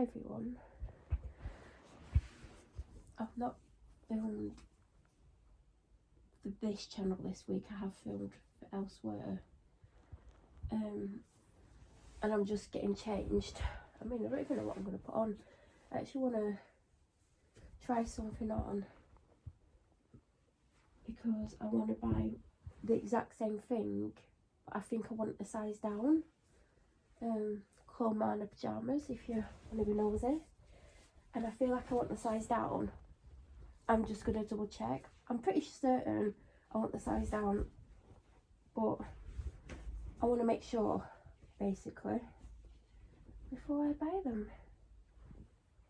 everyone. I've not filmed for this channel this week. I have filmed for elsewhere. And I'm just getting changed. I mean, I don't even know what I'm going to put on. I actually want to try something on because I want to buy the exact same thing, but I think I want the size down. Clomana pyjamas, if you want to be nosy. And I feel like I want the size down. I'm just going to double check. I'm pretty certain I want the size down, but I want to make sure, basically, before I buy them.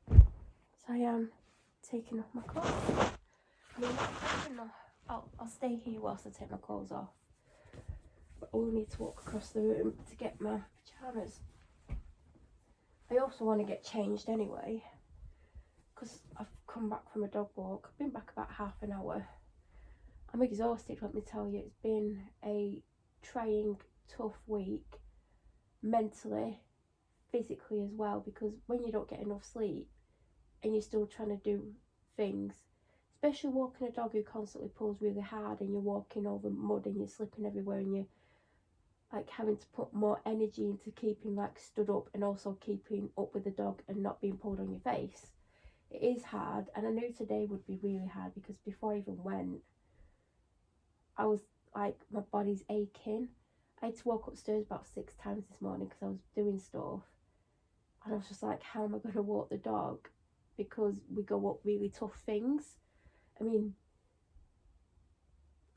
So I am taking off my clothes. I mean, I'll stay here whilst I take my clothes off. But I will need to walk across the room to get my pyjamas. I also want to get changed anyway, because I've come back from a dog walk. I've been back about half an hour. I'm exhausted, let me tell you. It's been a trying, tough week, mentally, physically as well, because when you don't get enough sleep and you're still trying to do things, especially walking a dog who constantly pulls really hard, and you're walking over mud and you're slipping everywhere, and you're like having to put more energy into keeping like stood up and also keeping up with the dog and not being pulled on your face. It is hard, and I knew today would be really hard because before I even went, I was like, my body's aching. I had to walk upstairs about 6 times this morning because I was doing stuff, and I was just like, how am I going to walk the dog? Because we go up really tough things. I mean,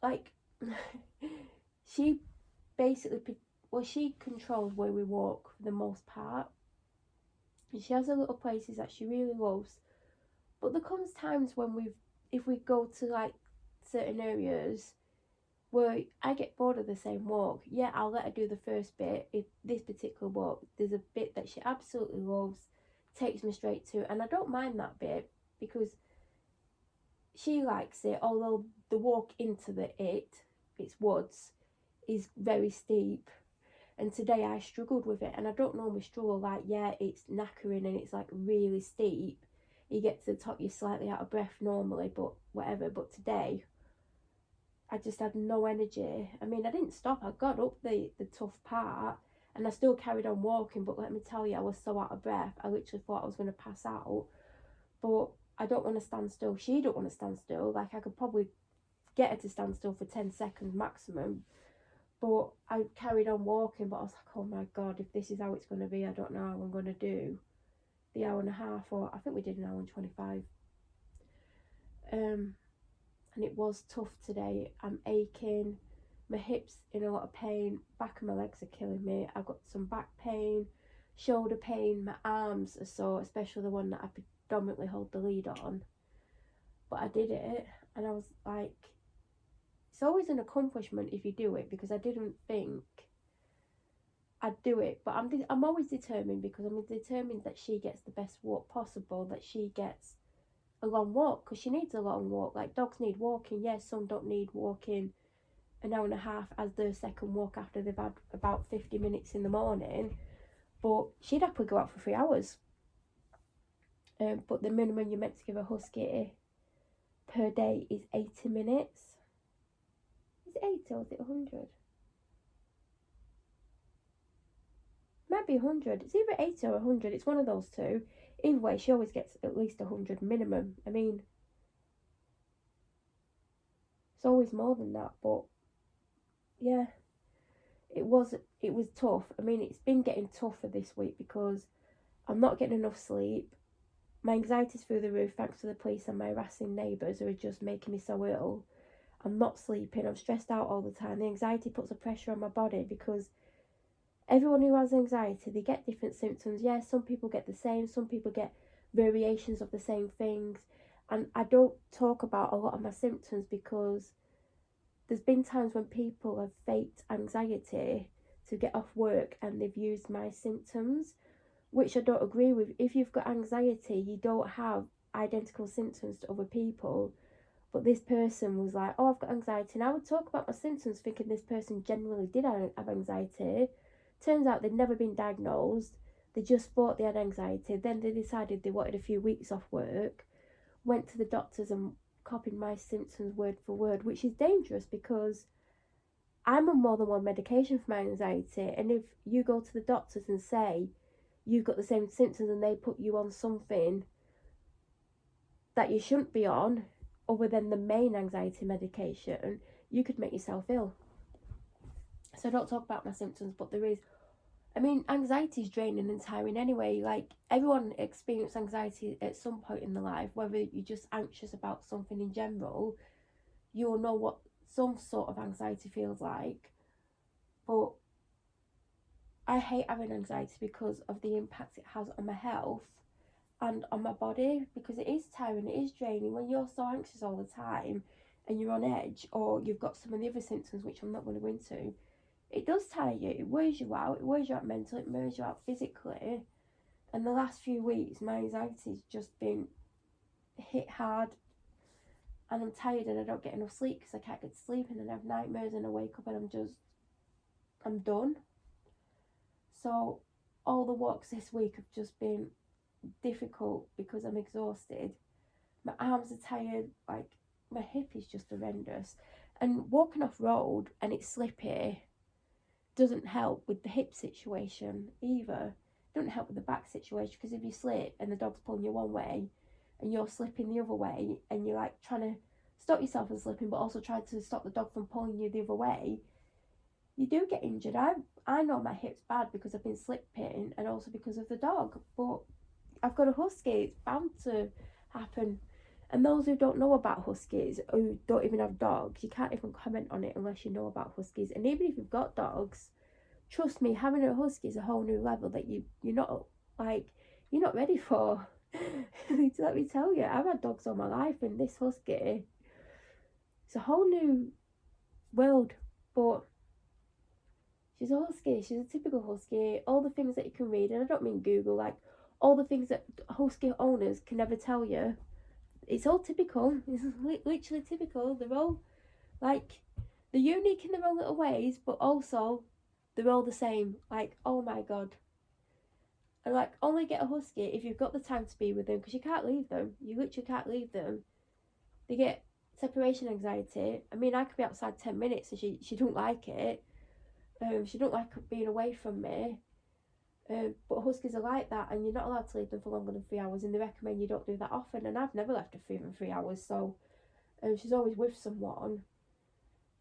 like, she basically, well, she controls where we walk for the most part. And she has her little places that she really loves. But there comes times when if we go to like certain areas where I get bored of the same walk. Yeah, I'll let her do the first bit. If this particular walk, there's a bit that she absolutely loves, takes me straight to, and I don't mind that bit because she likes it, although the walk into it's woods, is very steep. And today I struggled with it, and I don't normally struggle. Like, yeah, it's knackering and it's like really steep. You get to the top, you're slightly out of breath normally, but whatever. But today, I just had no energy. I mean, I didn't stop. I got up the tough part, and I still carried on walking. But let me tell you, I was so out of breath. I literally thought I was going to pass out. But I don't want to stand still. She don't want to stand still. Like, I could probably get her to stand still for 10 seconds maximum. But I carried on walking, but I was like, oh my God, if this is how it's going to be, I don't know how I'm going to do the hour and a half, or I think we did an hour and 25. And it was tough today. I'm aching, my hips in a lot of pain, back of my legs are killing me. I've got some back pain, shoulder pain, my arms are sore, especially the one that I predominantly hold the lead on. But I did it, and I was like, it's always an accomplishment if you do it, because I didn't think I'd do it, but I'm always determined, because I'm determined that she gets the best walk possible, that she gets a long walk, because she needs a long walk. Like, dogs need walking. Yes, some don't need walking an hour and a half as their second walk after they've had about 50 minutes in the morning, but she'd happily go out for 3 hours. But the minimum you're meant to give a husky per day is 80 minutes. Is it 80 or is it 100? Might be 100. It's either 80 or 100. It's one of those two. Either way, she always gets at least 100 minimum. I mean, it's always more than that, but yeah, it was tough. I mean, it's been getting tougher this week because I'm not getting enough sleep. My anxiety's through the roof thanks to the police and my harassing neighbours who are just making me so ill. I'm not sleeping. I'm stressed out all the time. The anxiety puts a pressure on my body because everyone who has anxiety, they get different symptoms. Yeah, some people get the same. Some people get variations of the same things. And I don't talk about a lot of my symptoms because there's been times when people have faked anxiety to get off work and they've used my symptoms, which I don't agree with. If you've got anxiety, you don't have identical symptoms to other people. But this person was like, oh, I've got anxiety. And I would talk about my symptoms thinking this person genuinely did have anxiety. Turns out they'd never been diagnosed. They just thought they had anxiety. Then they decided they wanted a few weeks off work, went to the doctors and copied my symptoms word for word, which is dangerous because I'm on more than one medication for my anxiety. And if you go to the doctors and say you've got the same symptoms and they put you on something that you shouldn't be on, other than the main anxiety medication, you could make yourself ill. So I don't talk about my symptoms, but there is, anxiety is draining and tiring anyway. Like, everyone experiences anxiety at some point in their life, whether you're just anxious about something in general, you'll know what some sort of anxiety feels like. But I hate having anxiety because of the impact it has on my health and on my body, because it is tiring, it is draining when you're so anxious all the time and you're on edge, or you've got some of the other symptoms which I'm not going to go into. It does tire you, it wears you out mentally, it wears you out physically. And the last few weeks my anxiety's just been hit hard, and I'm tired and I don't get enough sleep because I can't get to sleep, and then I have nightmares and I wake up and I'm done. So all the walks this week have just been difficult because I'm exhausted. My arms are tired, like my hip is just horrendous. And walking off road and it's slippy doesn't help with the hip situation either. It doesn't help with the back situation, because if you slip and the dog's pulling you one way and you're slipping the other way, and you're like trying to stop yourself from slipping but also trying to stop the dog from pulling you the other way, you do get injured. I know my hip's bad because I've been slipping and also because of the dog, but I've got a husky, it's bound to happen. And those who don't know about huskies, who don't even have dogs, you can't even comment on it unless you know about huskies. And even if you've got dogs, trust me, having a husky is a whole new level that you're not ready for. Let me tell you, I've had dogs all my life, and this husky, it's a whole new world. But she's a husky, she's a typical husky. All the things that you can read, and I don't mean Google, like all the things that husky owners can never tell you, it's all typical. It's literally typical. They're all like, they're unique in their own little ways, but also they're all the same. Like, oh my god. And like, only get a husky if you've got the time to be with them, because you can't leave them. You literally can't leave them. They get separation anxiety. I could be outside 10 minutes and she don't like it. She don't like being away from me. But huskies are like that, and you're not allowed to leave them for longer than 3 hours, and they recommend you don't do that often. And I've never left her for even 3 hours, so she's always with someone.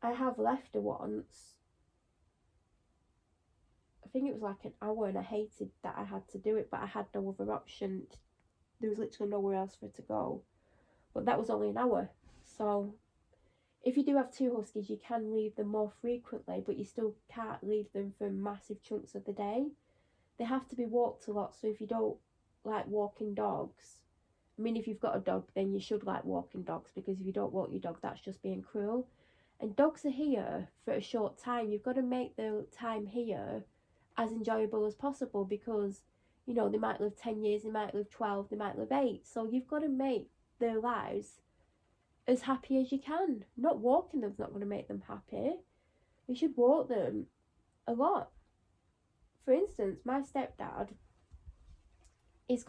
I have left her once. I think it was like an hour, and I hated that I had to do it, but I had no other option. There was literally nowhere else for her to go. But that was only an hour. So if you do have two huskies, you can leave them more frequently, but you still can't leave them for massive chunks of the day. They have to be walked a lot, so if you don't like walking dogs, if you've got a dog, then you should like walking dogs, because if you don't walk your dog, that's just being cruel. And dogs are here for a short time. You've got to make the time here as enjoyable as possible, because, they might live 10 years, they might live 12, they might live 8. So you've got to make their lives as happy as you can. Not walking them's not going to make them happy. You should walk them a lot. For instance, my stepdad, he's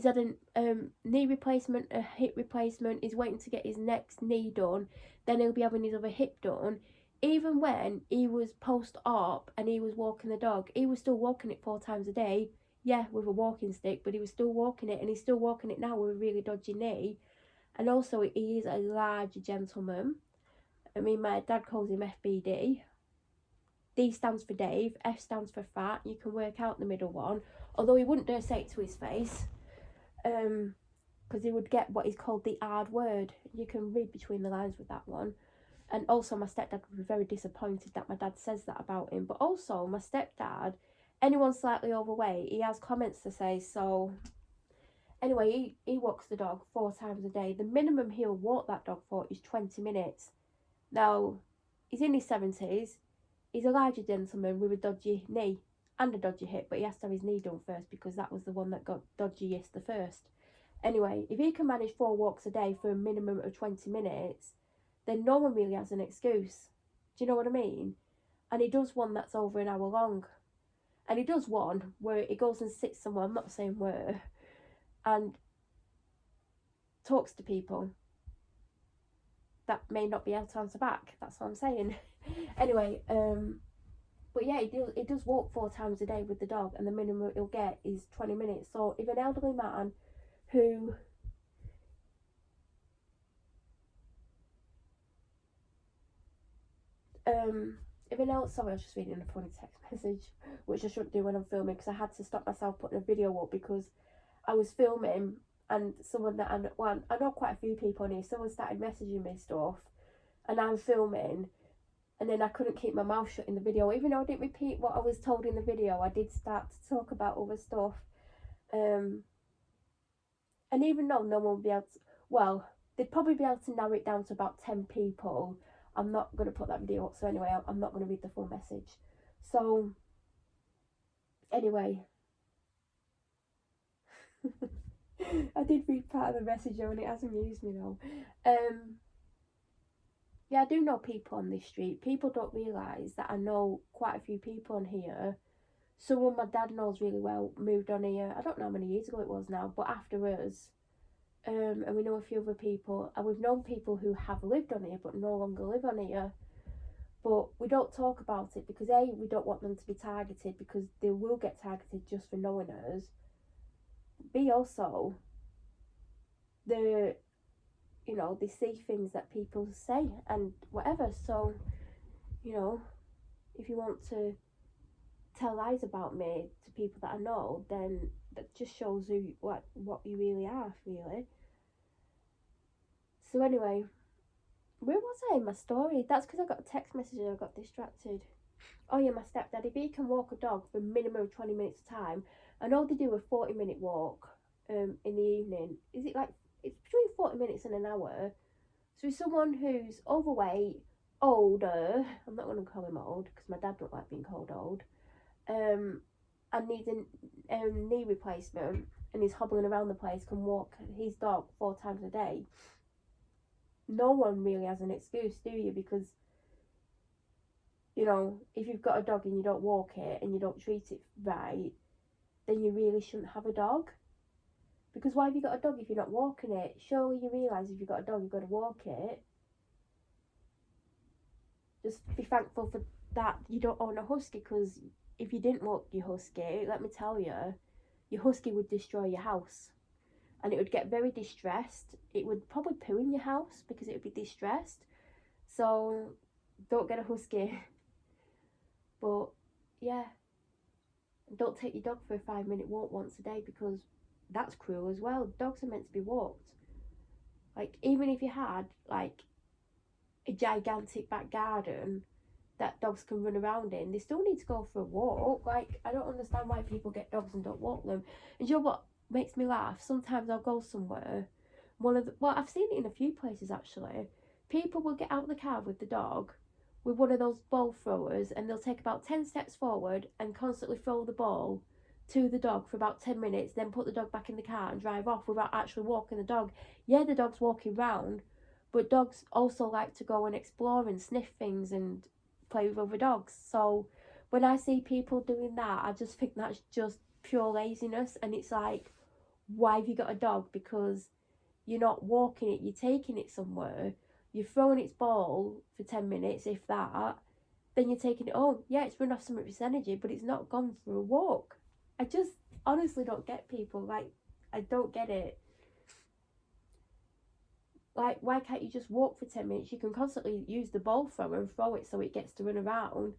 had a knee replacement, a hip replacement. He's waiting to get his next knee done. Then he'll be having his other hip done. Even when he was post-op and he was walking the dog, he was still walking it 4 times a day. Yeah, with a walking stick, but he was still walking it, and he's still walking it now with a really dodgy knee. And also, he is a large gentleman. My dad calls him FBD. D stands for Dave, F stands for fat. You can work out the middle one, although he wouldn't dare say it to his face, because he would get what is called the hard word. You can read between the lines with that one. And also, my stepdad would be very disappointed that my dad says that about him. But also, my stepdad, anyone slightly overweight, he has comments to say. So anyway, he walks the dog 4 times a day. The minimum he'll walk that dog for is 20 minutes. Now, he's in his 70s. He's a larger gentleman with a dodgy knee and a dodgy hip, but he has to have his knee done first, because that was the one that got dodgiest the first. Anyway, if he can manage 4 walks a day for a minimum of 20 minutes, then no one really has an excuse. Do you know what I mean? And he does one that's over an hour long. And he does one where he goes and sits somewhere, I'm not saying where, and talks to people that may not be able to answer back. That's what I'm saying. Anyway, but yeah, he does walk 4 times a day with the dog, and the minimum he'll get is 20 minutes. So if an elderly man who sorry, I was just reading a funny text message, which I shouldn't do when I'm filming, because I had to stop myself putting a video up because I was filming, and someone that I know quite a few people on here, someone started messaging me stuff, and I'm filming, and then I couldn't keep my mouth shut in the video. Even though I didn't repeat what I was told in the video, I did start to talk about other stuff. And even though no one would be able to, well, they'd probably be able to narrow it down to about 10 people. I'm not going to put that video up, so anyway, I'm not going to read the full message. So, anyway, I did read part of the message and it has amused me though. Yeah, I do know people on this street. People don't realise that I know quite a few people on here. Someone my dad knows really well moved on here, I don't know how many years ago it was now, but after us. And we know a few other people, and we've known people who have lived on here but no longer live on here. But we don't talk about it because A, we don't want them to be targeted, because they will get targeted just for knowing us. B, also, they see things that people say and whatever. So, if you want to tell lies about me to people that I know, then that just shows what you really are, really. So anyway, where was I in my story? That's because I got a text message and I got distracted. Oh yeah, my stepdad, if he can walk a dog for a minimum of 20 minutes a time, I know they do a 40-minute walk in the evening. Is it like, it's between 40 minutes and an hour. So someone who's overweight, older, I'm not going to call him old because my dad don't like being called old, and needs a knee replacement and is hobbling around the place, can walk his dog 4 times a day. No one really has an excuse, do you? Because, if you've got a dog and you don't walk it and you don't treat it right, then you really shouldn't have a dog. Because why have you got a dog if you're not walking it? Surely you realise if you've got a dog, you've got to walk it. Just be thankful for that you don't own a husky, because if you didn't walk your husky, let me tell you, your husky would destroy your house. And it would get very distressed. It would probably poo in your house because it would be distressed. So don't get a husky. But yeah, don't take your dog for a 5-minute walk once a day, because that's cruel as well. Dogs are meant to be walked. Like, even if you had like a gigantic back garden that dogs can run around in, they still need to go for a walk. Like, I don't understand why people get dogs and don't walk them. And you know what makes me laugh? Sometimes I'll go somewhere, I've seen it in a few places actually. People will get out of the car with the dog with one of those ball throwers, and they'll take about 10 steps forward and constantly throw the ball to the dog for about 10 minutes, then put the dog back in the car and drive off without actually walking the dog. Yeah, the dog's walking round, but dogs also like to go and explore and sniff things and play with other dogs. So when I see people doing that, I just think that's just pure laziness. And it's like, why have you got a dog? Because you're not walking it, you're taking it somewhere, you're throwing its ball for 10 minutes, if that, then you're taking it home. Yeah, it's run off some of its energy, but it's not gone for a walk. I just honestly don't get people. Like, I don't get it. Like, why can't you just walk for 10 minutes? You can constantly use the ball thrower and throw it so it gets to run around,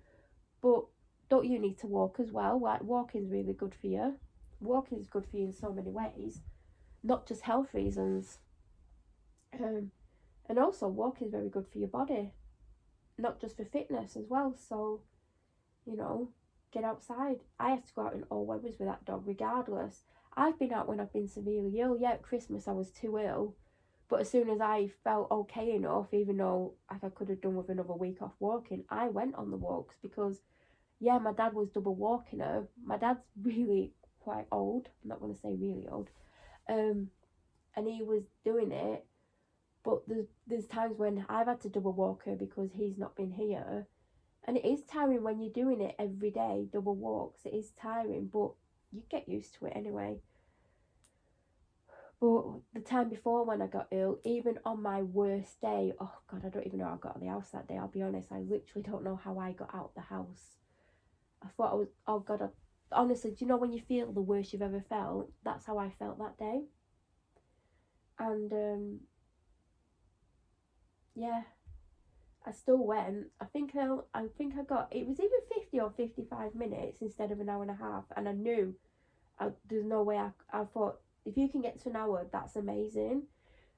but don't you need to walk as well? Like, walking's really good for you. Walking is good for you in so many ways, not just health reasons. And also, walking is very good for your body, not just for fitness as well. So, get outside. I have to go out in all weathers with that dog, regardless. I've been out when I've been severely ill. Yeah, at Christmas I was too ill, but as soon as I felt okay enough, even though I could have done with another week off walking, I went on the walks because, yeah, my dad was double walking her. My dad's really quite old. I'm not going to say really old. And he was doing it, but there's times when I've had to double walk her because he's not been here, And it is tiring when you're doing it every day, double walks. It is tiring, but you get used to it anyway. But the time before when I got ill, even on my worst day, oh God, I don't even know how I got out of the house that day. I'll be honest, I literally don't know how I got out of the house. I thought I was, oh God, honestly, do you know when you feel the worst you've ever felt? That's how I felt that day. And yeah, I still went. I think I got, it was either 50 or 55 minutes instead of an hour and a half. And I knew there's no way I thought, if you can get to an hour, that's amazing.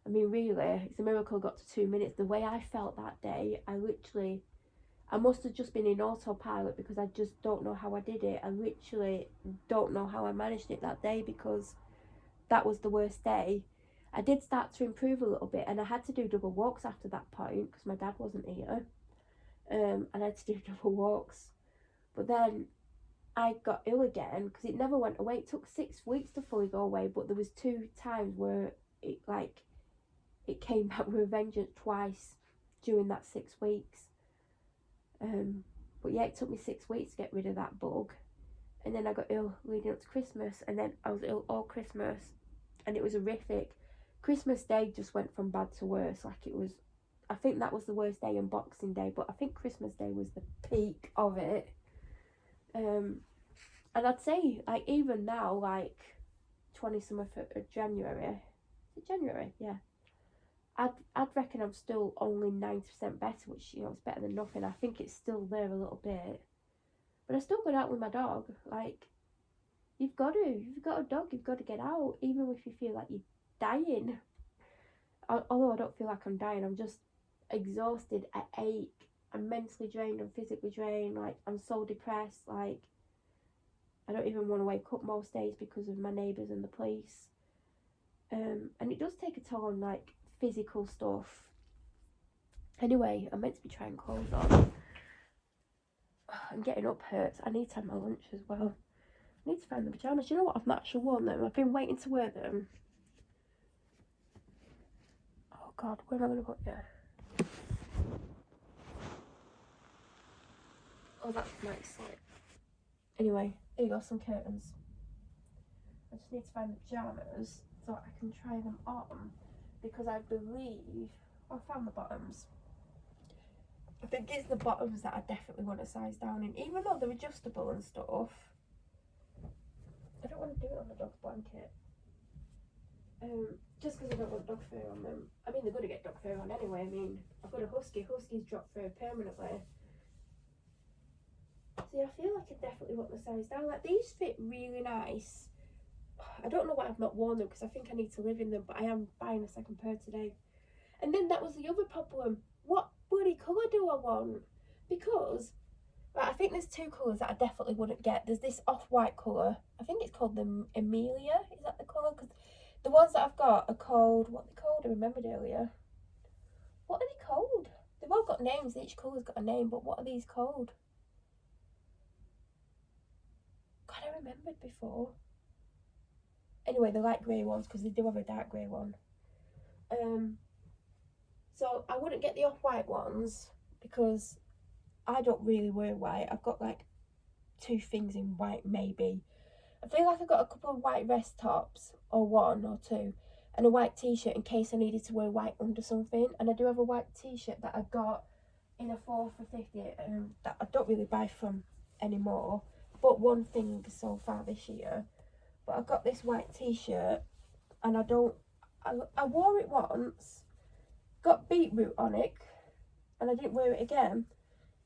I mean, really, it's a miracle I got to 2 minutes. The way I felt that day, I must have just been in autopilot because I just don't know how I did it. I literally don't know how I managed it that day because that was the worst day. I did start to improve a little bit, and I had to do double walks after that point because my dad wasn't here. And I had to do double walks. But then I got ill again because it never went away. It took 6 weeks to fully go away, but there was 2 times where it came back with a vengeance twice during that 6 weeks. But yeah, it took me 6 weeks to get rid of that bug. And then I got ill leading up to Christmas, and then I was ill all Christmas, and it was horrific. Christmas Day just went from bad to worse. Like, it was, I think that was the worst day, and Boxing Day, but I think Christmas Day was the peak of it. And I'd say, like, even now, like 20-something January, is it January? Yeah. I'd reckon I'm still only 90% better, which, you know, is better than nothing. I think it's still there a little bit. But I still go out with my dog. Like, you've got to. If you've got a dog, you've got to get out, even if you feel like you're dying. Although I don't feel like I'm dying, I'm just exhausted. I ache. I'm mentally drained. I'm physically drained. Like, I'm so depressed. Like, I don't even want to wake up most days because of my neighbours and the police. And it does take a toll on, like, physical stuff. Anyway, I'm meant to be trying clothes on. And getting up hurts. I need to have my lunch as well. I need to find the pyjamas. You know what? I've not actually worn them. I've been waiting to wear them. Oh God, where am I going to put you? Oh, that's nice. Anyway, here you go, some curtains. I just need to find the pyjamas so I can try them on, because I believe I found the bottoms. I think it's the bottoms that I definitely want to size down in, even though they're adjustable and stuff. I don't want to do it on the dog's blanket. Just because I don't want dog fur on them. I mean, they're going to get dog fur on anyway. I mean, I've got a husky. Huskies drop fur permanently. So yeah, I feel like I definitely want the size down. Like, these fit really nice. I don't know why I've not worn them, because I think I need to live in them, but I am buying a second pair today. And then that was the other problem. What bloody colour do I want? Because, right, I think there's 2 colours that I definitely wouldn't get. There's this off-white colour. I think it's called the Amelia. Is that the colour? Because the ones that I've got are called, what are they called? I remembered earlier. What are they called? They've all got names. Each colour's got a name, but what are these called? God, I remembered before. Anyway, they're light grey ones, because they do have a dark grey one. So I wouldn't get the off-white ones because I don't really wear white. I've got like 2 things in white, maybe. I feel like I've got a couple of white vest tops, or 1 or 2, and a white t-shirt in case I needed to wear white under something. And I do have a white t-shirt that I got in a 4 for 50 that I don't really buy from anymore, but one thing so far this year. But I got this white t-shirt, and I wore it once, got beetroot on it, and I didn't wear it again.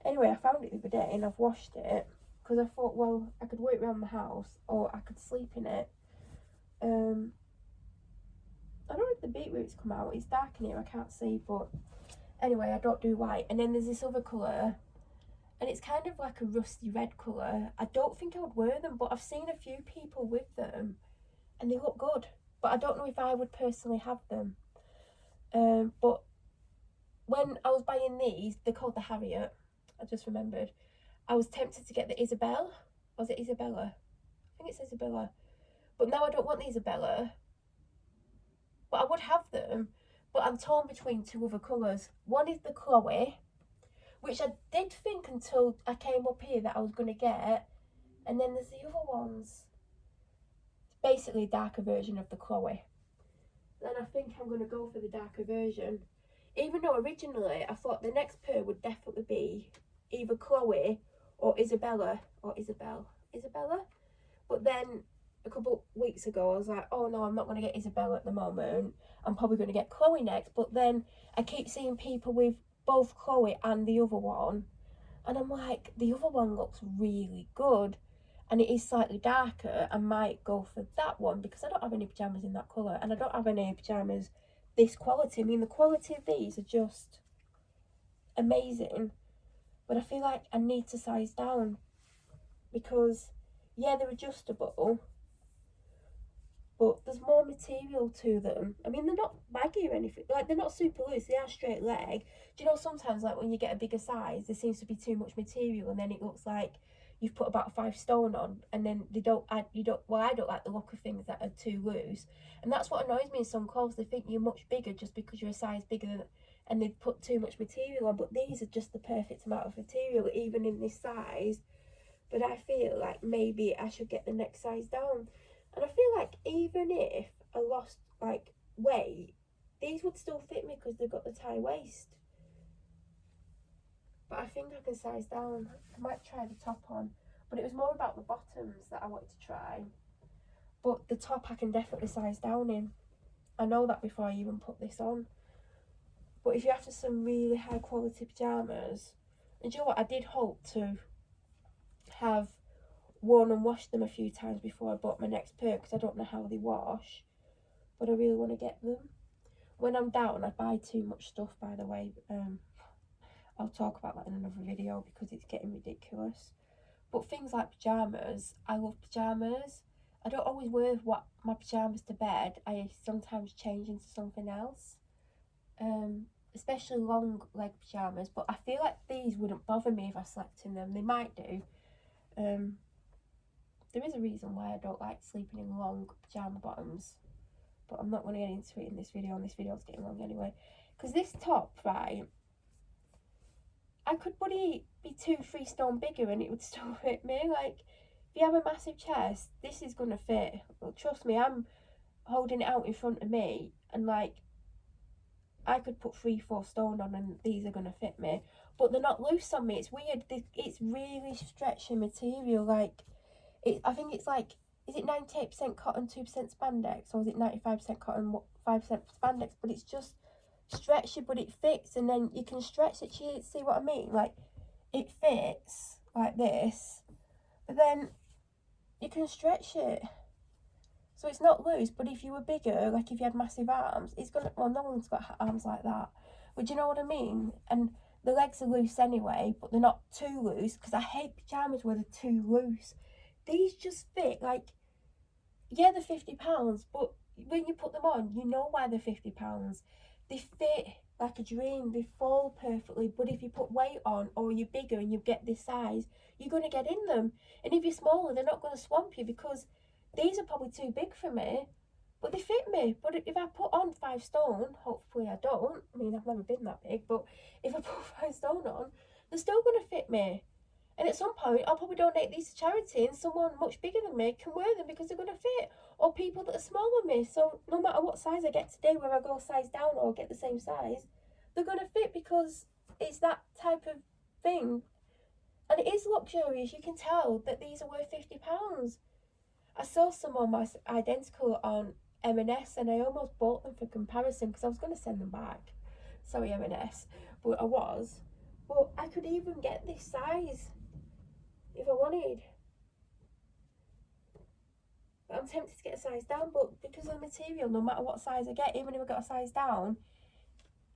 Anyway, I found it the other day and I've washed it, because I thought, well, I could wear it around the house, or I could sleep in it. I don't know if the beetroot's come out. It's dark in here, I can't see, but anyway, I don't do white. And then there's this other colour, and it's kind of like a rusty red colour. I don't think I would wear them, but I've seen a few people with them and they look good, but I don't know if I would personally have them. But when I was buying these, they're called the Harriet, I just remembered, I was tempted to get the Isabel. Was it Isabella? I think it's Isabella. But now I don't want the Isabella, but I would have them. But I'm torn between 2 other colours. One is the Chloe, which I did think until I came up here that I was going to get. And then there's the other ones. It's basically a darker version of the Chloe. Then I think I'm going to go for the darker version. Even though originally I thought the next pair would definitely be either Chloe or Isabella or Isabella. But then a couple weeks ago I was like, oh no, I'm not going to get Isabella at the moment. I'm probably going to get Chloe next. But then I keep seeing people with both Chloe and the other one. And I'm like, the other one looks really good. And it is slightly darker. I might go for that one because I don't have any pyjamas in that colour. And I don't have any pyjamas this quality. I mean, the quality of these are just amazing. But I feel like I need to size down. Because, yeah, they're adjustable. But there's more material to them. I mean, they're not baggy or anything. Like, they're not super loose. They are straight leg. Do you know, sometimes, like, when you get a bigger size, there seems to be too much material. And then it looks like you've put about 5 stone on. And then I don't like the look of things that are too loose. And that's what annoys me in some clothes. They think you're much bigger just because you're a size bigger than... And they put too much material on. But these are just the perfect amount of material, even in this size. But I feel like maybe I should get the next size down. And I feel like even if I lost, like, weight, these would still fit me because they've got the tie waist. But I think I can size down. I might try the top on. But it was more about the bottoms that I wanted to try. But the top I can definitely size down in. I know that before I even put this on. But if you're after some really high quality pyjamas, and do you know what, I did hope to have worn and washed them a few times before I bought my next pair because I don't know how they wash, but I really want to get them. When I'm down, I buy too much stuff, by the way. I'll talk about that in another video because it's getting ridiculous. But things like pyjamas, I love pyjamas. I don't always wear my pyjamas to bed. I sometimes change into something else, especially long leg pyjamas. But I feel like these wouldn't bother me if I slept in them. They might do. There is a reason why I don't like sleeping in long pyjama bottoms, but I'm not going to get into it in this video, and this video's getting long anyway. Because this top, right, I could be 2-3 stone bigger and it would still fit me. Like, if you have a massive chest, this is going to fit. Well, trust me, I'm holding it out in front of me, and like, I could put 3-4 stone on and these are going to fit me. But they're not loose on me. It's weird. It's really stretchy material. Like, I think it's like, is it 98% cotton, 2% spandex? Or is it 95% cotton, 5% spandex? But it's just stretchy, but it fits. And then you can stretch it. See what I mean? Like, it fits like this. But then you can stretch it. So it's not loose. But if you were bigger, like if you had massive arms, it's going to... Well, no one's got arms like that. But do you know what I mean? And the legs are loose anyway, but they're not too loose. Because I hate pyjamas where they're too loose. These just fit, like, yeah, they're £50, but when you put them on, you know why they're £50. They fit like a dream. They fall perfectly. But if you put weight on, or you're bigger and you get this size, you're going to get in them. And if you're smaller, they're not going to swamp you, because these are probably too big for me, but they fit me. But if I put on 5 stone, hopefully I don't. I mean, I've never been that big, but if I put 5 stone on, they're still going to fit me. And at some point, I'll probably donate these to charity, and someone much bigger than me can wear them because they're going to fit. Or people that are smaller than me. So no matter what size I get today, whether I go size down or get the same size, they're going to fit because it's that type of thing. And it is luxurious. You can tell that these are worth £50. I saw some on my identical on M&S, and I almost bought them for comparison because I was going to send them back. Sorry, M&S. But I was. But I could even get this size if I wanted. But I'm tempted to get a size down, but because of the material, no matter what size I get, even if I got a size down,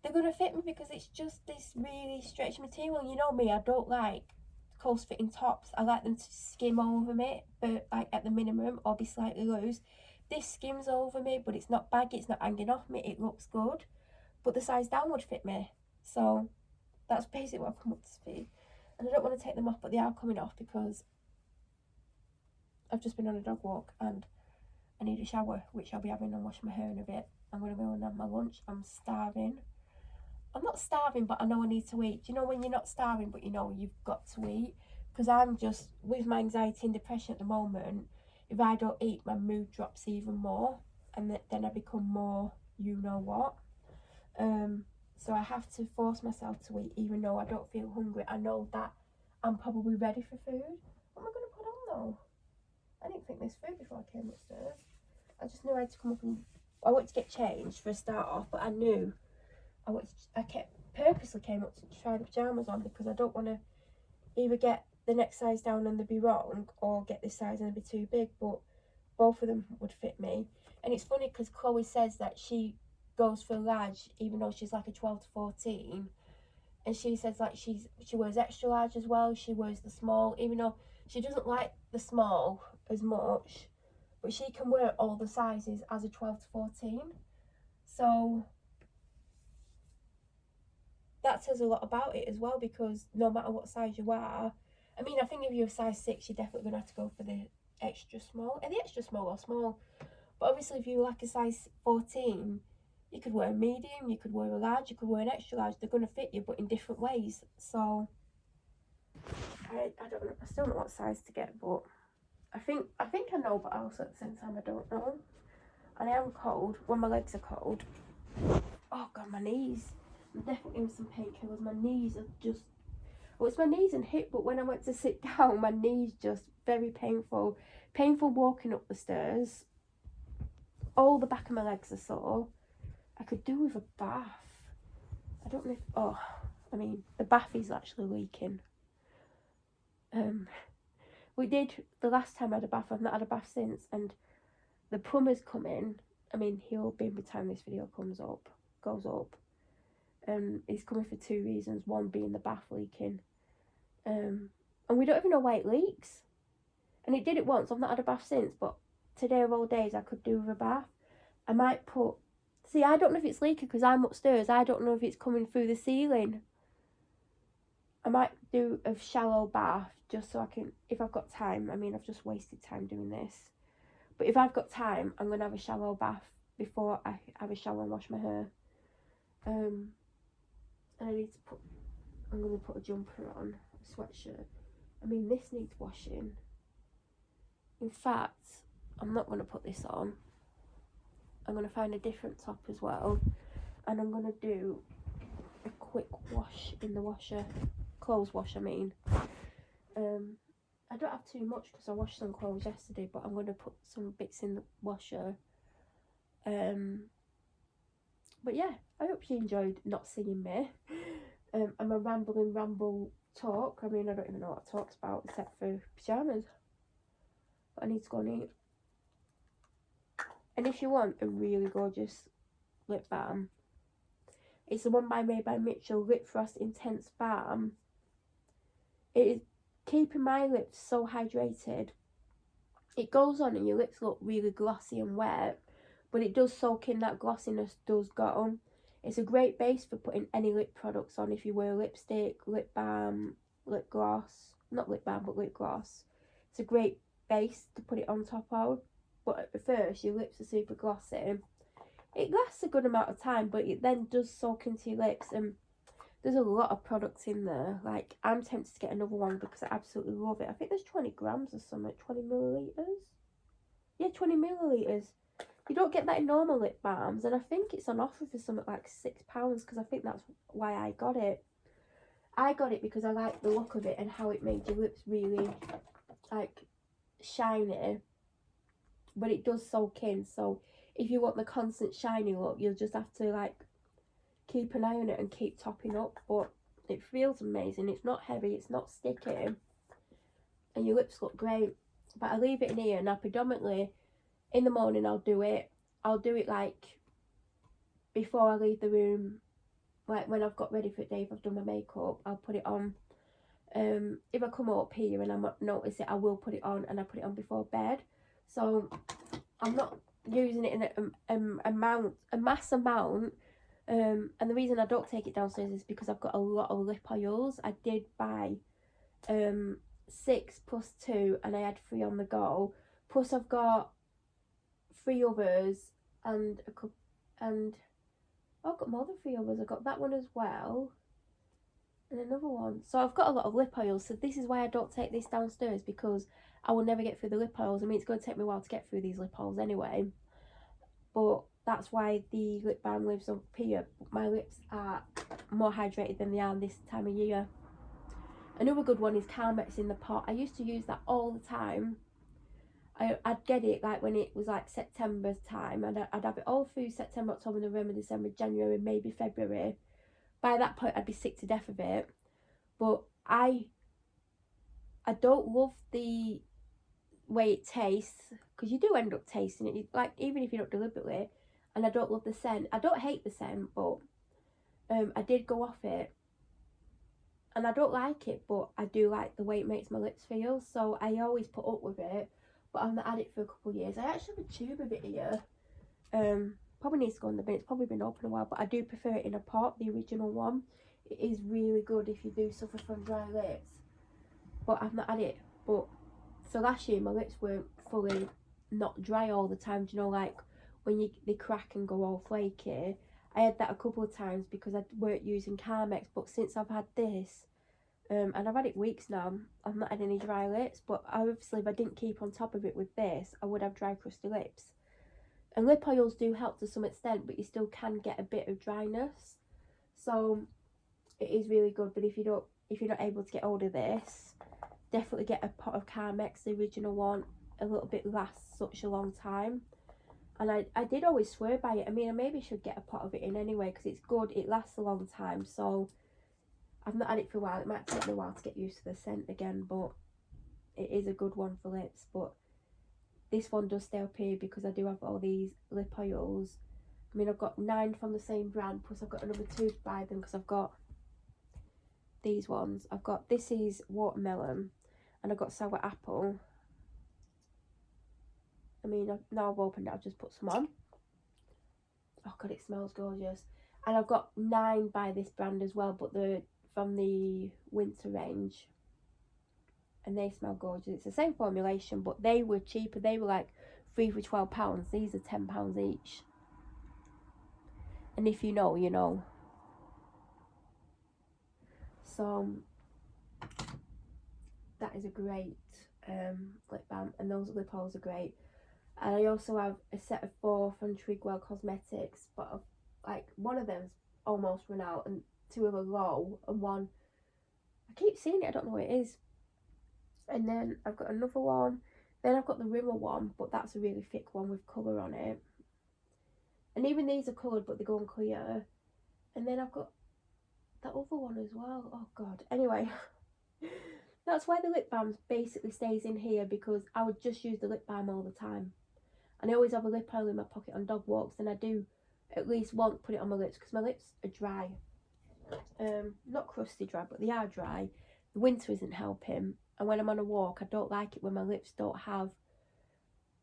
they're going to fit me because it's just this really stretchy material. You know me, I don't like close fitting tops. I like them to skim over me, but like at the minimum, or be slightly loose. This skims over me, but it's not baggy, it's not hanging off me, it looks good. But the size down would fit me. So that's basically what I've come up to speed. And I don't want to take them off, but they are coming off because I've just been on a dog walk and I need a shower, which I'll be having, and wash my hair in a bit. I'm going to go and have my lunch. I'm starving. I'm not starving, but I know I need to eat. Do you know when you're not starving, but you know you've got to eat? Because I'm just, with my anxiety and depression at the moment, if I don't eat, my mood drops even more. And then I become more, you know what. So I have to force myself to eat, even though I don't feel hungry. I know that I'm probably ready for food. What am I going to put on though? I didn't think this food before I came upstairs. I just knew I had to come up and I wanted to get changed for a start off, but I knew I kept purposely came up to try the pyjamas on because I don't want to either get the next size down and they'd be wrong, or get this size and they'd be too big. But both of them would fit me. And it's funny because Chloe says that she goes for large even though she's like a 12 to 14, and she says like she wears extra large as well. She wears the small, even though she doesn't like the small as much, but she can wear all the sizes as a 12 to 14. So that says a lot about it as well, because no matter what size you are, I mean, I think if you're a size 6, you're definitely going to have to go for the extra small. And the extra small or small. But obviously if you're like a size 14, you could wear a medium, you could wear a large, you could wear an extra large. They're going to fit you, but in different ways. So I don't know. I still don't know what size to get, but I think I know, but also at the same time I don't know. And I am cold. When my legs are cold. Oh god, my knees. I'm definitely in some painkillers. My knees are just, well, it's my knees and hip, but when I went to sit down, my knees just very painful. Painful walking up the stairs. All the back of my legs are sore. I could do with a bath. I don't know if, the bath is actually leaking. We did, the last time I had a bath, I've not had a bath since, and the plumber's come in. I mean, he'll be in by the time this video goes up. He's coming for 2 reasons. One being the bath leaking. And we don't even know why it leaks. And it did it once. I've not had a bath since, but today of all days I could do with a bath. I might put, see, I don't know if it's leaking because I'm upstairs. I don't know if it's coming through the ceiling. I might do a shallow bath just so I can, if I've got time. I mean, I've just wasted time doing this. But if I've got time, I'm going to have a shallow bath before I have a shower and wash my hair. And I'm going to put a jumper on, a sweatshirt. I mean, this needs washing. In fact, I'm not going to put this on. I'm going to find a different top as well. And I'm going to do a quick wash in the washer. Clothes wash, I mean. I don't have too much because I washed some clothes yesterday, but I'm going to put some bits in the washer. But yeah, I hope you enjoyed not seeing me. I'm a ramble talk. I mean, I don't even know what I talked about except for pyjamas. But I need to go and eat. And if you want a really gorgeous lip balm, it's the one made by Mitchell, Lip Frost Intense Balm. It is keeping my lips so hydrated. It goes on and your lips look really glossy and wet, but it does soak in, that glossiness does go. It's a great base for putting any lip products on. If you wear lipstick, lip balm, lip gloss, not lip balm but lip gloss, it's a great base to put it on top of. But at first your lips are super glossy. It lasts a good amount of time, but it then does soak into your lips, and there's a lot of products in there. Like, I'm tempted to get another one because I absolutely love it. I think there's 20 grams or something, 20 millilitres. Yeah, 20 millilitres. You don't get that in normal lip balms, and I think it's on offer for something like £6 because I think that's why I got it. I got it because I like the look of it and how it made your lips really, like, shiny. But it does soak in, so if you want the constant shiny look, you'll just have to, like, keep an eye on it and keep topping up. But it feels amazing. It's not heavy, it's not sticky, and your lips look great. But I leave it in here, and I predominantly, in the morning, I'll do it like before I leave the room, like when I've got ready for the day. If I've done my makeup, I'll put it on. If I come up here and I notice it, I will put it on, and I put it on before bed. So I'm not using it in a mass amount. And the reason I don't take it downstairs is because I've got a lot of lip oils. I did buy 6 plus 2, and I had 3 on the go. Plus I've got 3 others and I've got more than 3 others. I've got that one as well. And another one. So I've got a lot of lip oils. So this is why I don't take this downstairs, because I will never get through the lip oils. I mean, it's going to take me a while to get through these lip oils anyway. But that's why the lip balm lives up here. My lips are more hydrated than they are this time of year. Another good one is Carmex in the pot. I used to use that all the time. I'd get it like when it was like September time, and I'd have it all through September, October, November, December, January, maybe February. By that point, I'd be sick to death of it. But I don't love the way it tastes, because you do end up tasting it, like, even if you don't deliberately. And I don't love the scent. I don't hate the scent, but I did go off it, and I don't like it, but I do like the way it makes my lips feel, so I always put up with it. But I've not had it for a couple of years. I actually have a tube of it here. Probably needs to go in the bin. It's probably been open a while, but I do prefer it in a pot, the original one. It is really good if you do suffer from dry lips. But I've not had it. But so last year my lips weren't fully not dry all the time. Do you know, like when they crack and go all flaky? I had that a couple of times because I weren't using Carmex. But since I've had this, and I've had it weeks now, I've not had any dry lips. But obviously if I didn't keep on top of it with this, I would have dry crusty lips. And lip oils do help to some extent, but you still can get a bit of dryness. So it is really good. But if you're not able to get hold of this, definitely get a pot of Carmex, the original one. A little bit lasts such a long time. And I did always swear by it. I mean, I maybe should get a pot of it in anyway, because it's good. It lasts a long time. So I've not had it for a while. It might take me a while to get used to the scent again, but it is a good one for lips. But this one does stay up here because I do have all these lip oils. I mean, I've got 9 from the same brand, plus I've got another 2 to buy them, because I've got these ones. I've got, this is watermelon, and I've got sour apple. I mean, now I've opened it, I've just put some on. Oh god, it smells gorgeous. And I've got 9 by this brand as well, but they're from the winter range, and they smell gorgeous. It's the same formulation, but they were cheaper. They were like 3 for £12. These are £10 each. And if you know, you know. So that is a great lip balm, and those lip oils are great. And I also have a set of 4 from Trigwell Cosmetics, but like one of them's almost run out, and 2 of them are low, and one I keep seeing it, I don't know what it is. And then I've got another one. Then I've got the Rimmer one, but that's a really thick one with colour on it. And even these are coloured, but they go on clear. And then I've got that other one as well. Oh god. Anyway, that's why the lip balm basically stays in here, because I would just use the lip balm all the time. And I always have a lip oil in my pocket on dog walks, and I do at least once put it on my lips, because my lips are dry. Not crusty dry, but they are dry. The winter isn't helping, and when I'm on a walk, I don't like it when my lips don't have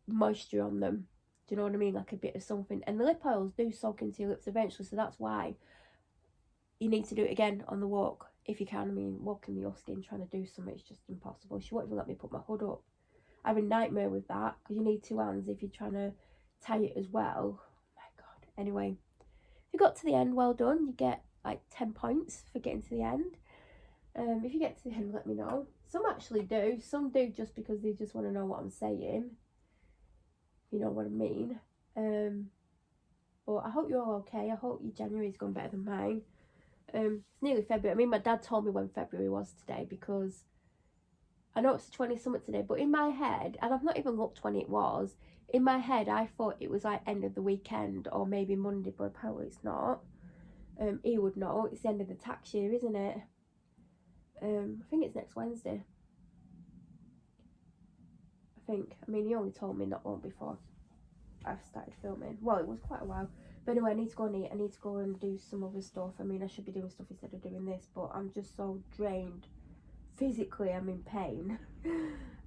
moisture on them. Do you know what I mean? Like a bit of something. And the lip oils do soak into your lips eventually, so that's why you need to do it again on the walk if you can. I mean, walking with your skin trying to do something is just impossible. She won't even let me put my hood up. I have a nightmare with that, because you need 2 hands if you're trying to tie it as well. Oh my god. Anyway, if you got to the end, well done. You get like 10 points for getting to the end. If you get to the end, let me know. Some actually do. Some do just because they just want to know what I'm saying. You know what I mean. But I hope you're all okay. I hope your January's gone better than mine. It's nearly February. I mean, my dad told me when February was today, because I know it's the 20th something today, but in my head, and I've not even looked when it was, in my head I thought it was like end of the weekend or maybe Monday, but apparently it's not. He would know. It's the end of the tax year, isn't it? I think it's next Wednesday. I think. I mean, he only told me not long before I've started filming. Well, it was quite a while. But anyway, I need to go and eat. I need to go and do some other stuff. I mean, I should be doing stuff instead of doing this, but I'm just so drained. Physically, I'm in pain.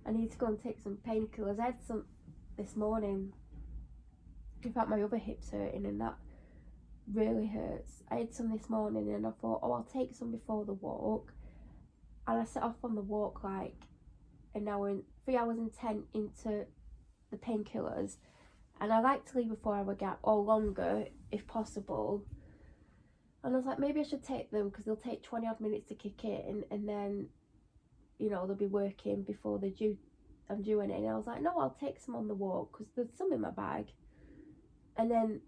I need to go and take some painkillers. I had some this morning. In fact, my other hip's hurting, and that really hurts. I had some this morning, and I thought, oh, I'll take some before the walk. And I set off on the walk like an hour and 3 hours and 10 into the painkillers. And I like to leave a 4 hour gap, or longer if possible. And I was like, maybe I should take them because they'll take 20 odd minutes to kick in, and then, you know, they'll be working before I'm due in it. And I was like, no, I'll take some on the walk because there's some in my bag. And then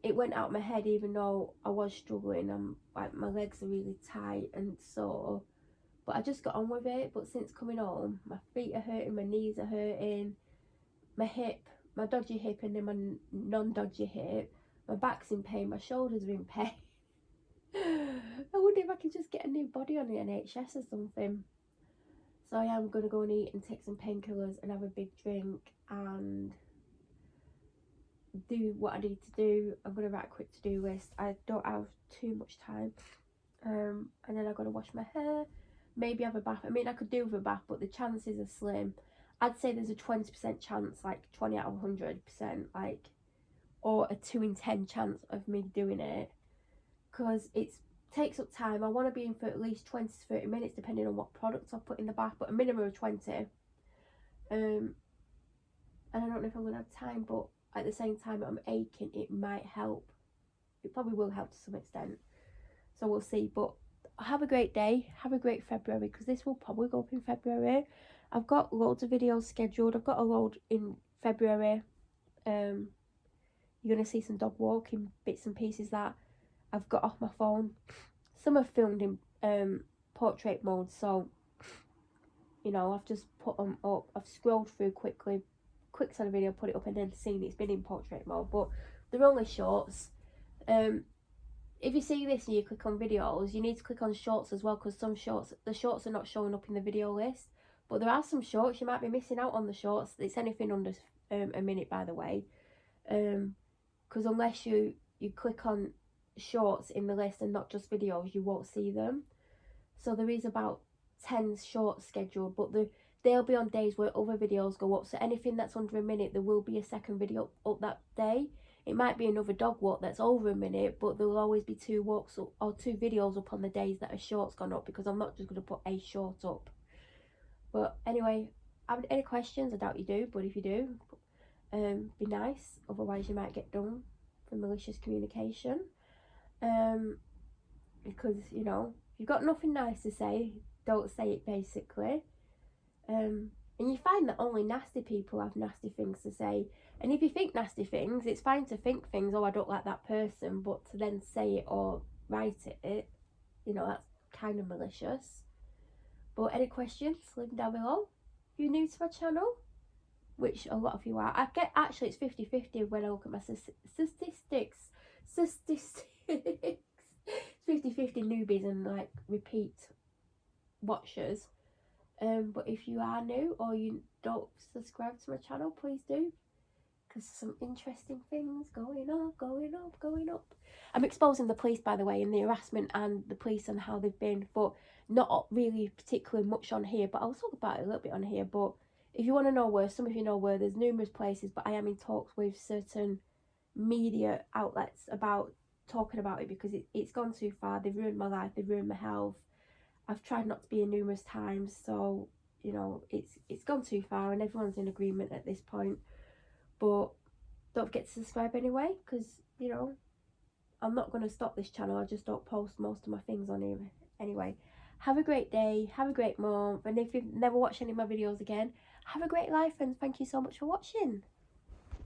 it went out of my head, even though I was struggling. I'm like, my legs are really tight and sore, but I just got on with it. But since coming home, my feet are hurting, my knees are hurting, my hip, my dodgy hip, and then my non-dodgy hip, my back's in pain, my shoulders are in pain. I wonder if I could just get a new body on the NHS or something. So I am going to go and eat and take some painkillers and have a big drink and do what I need to do. I'm going to write a quick to-do list. I don't have too much time. And then I've got to wash my hair, maybe have a bath. I mean, I could do with a bath, but the chances are slim. I'd say there's a 20% chance, like 20 out of 100%, like, or a 2 in 10 chance of me doing it, because it takes up time. I want to be in for at least 20 to 30 minutes, depending on what products I put in the bath, but a minimum of 20. And I don't know if I'm going to have time, but at the same time, I'm aching. It might help. It probably will help to some extent. So we'll see. But have a great day. Have a great February, because this will probably go up in February. I've got loads of videos scheduled. I've got a load in February. You're going to see some dog walking bits and pieces that I've got off my phone. Some are filmed in portrait mode, so, you know, I've just put them up. I've scrolled through quick sort of video, put it up, and then seen it's been in portrait mode, but they're only shorts. If you see this and you click on videos, you need to click on shorts as well, because the shorts are not showing up in the video list, but there are some shorts. You might be missing out on the shorts. It's anything under a minute, by the way, because unless you click on shorts in the list and not just videos, you won't see them. So there is about 10 shorts scheduled, but they'll be on days where other videos go up. So anything that's under a minute, there will be a second video up that day. It might be another dog walk that's over a minute, but there will always be 2 walks up, or 2 videos up on the days that a short's gone up, because I'm not just going to put a short up. But anyway, have any questions? I doubt you do, but if you do, be nice, otherwise you might get done for malicious communication. Because, you know, if you've got nothing nice to say, don't say it, basically. And you find that only nasty people have nasty things to say. And if you think nasty things, it's fine to think things, oh, I don't like that person, but to then say it or write it, you know, that's kind of malicious. But any questions, leave them down below. If you're new to my channel, which a lot of you are, actually it's 50-50 when I look at my statistics. It's 50-50 newbies and like repeat watchers. But if you are new or you don't subscribe to my channel, please do, because some interesting things going up. I'm exposing the police, by the way, and the harassment and the police and how they've been, but not really particularly much on here, but I'll talk about it a little bit on here. But if you want to know where, some of you know where, there's numerous places, but I am in talks with certain media outlets about talking about it, because it's gone too far. They've ruined my life, they've ruined my health. I've tried not to be in numerous times, so, you know, it's gone too far, and everyone's in agreement at this point. But don't forget to subscribe anyway, because, you know, I'm not going to stop this channel. I just don't post most of my things on here anyway. Have a great day, have a great month, and if you've never watched any of my videos again, have a great life, and thank you so much for watching.